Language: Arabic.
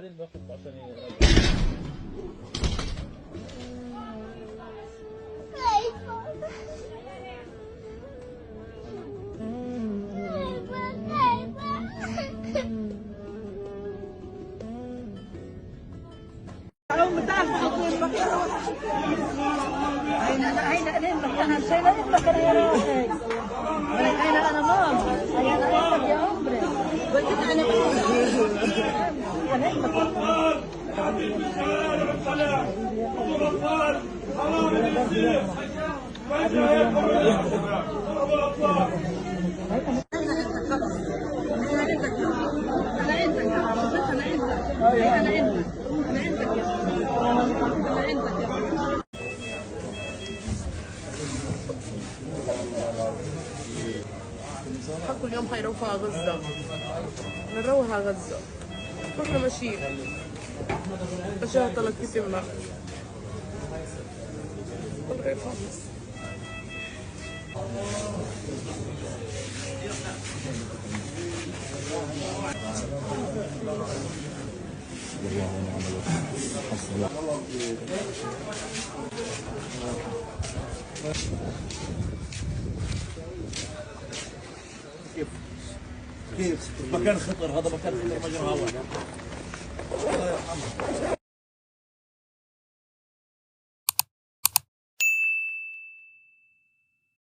بعدين باخذ عشان حكوا اليوم حيروحوا على غزة، بنروح على غزة، كنا ماشيين أشياء طلعت كتمنا الله يرحمه. كيف مكان خطر، هذا مكان خطر مجرى هواء. الله يرحمه.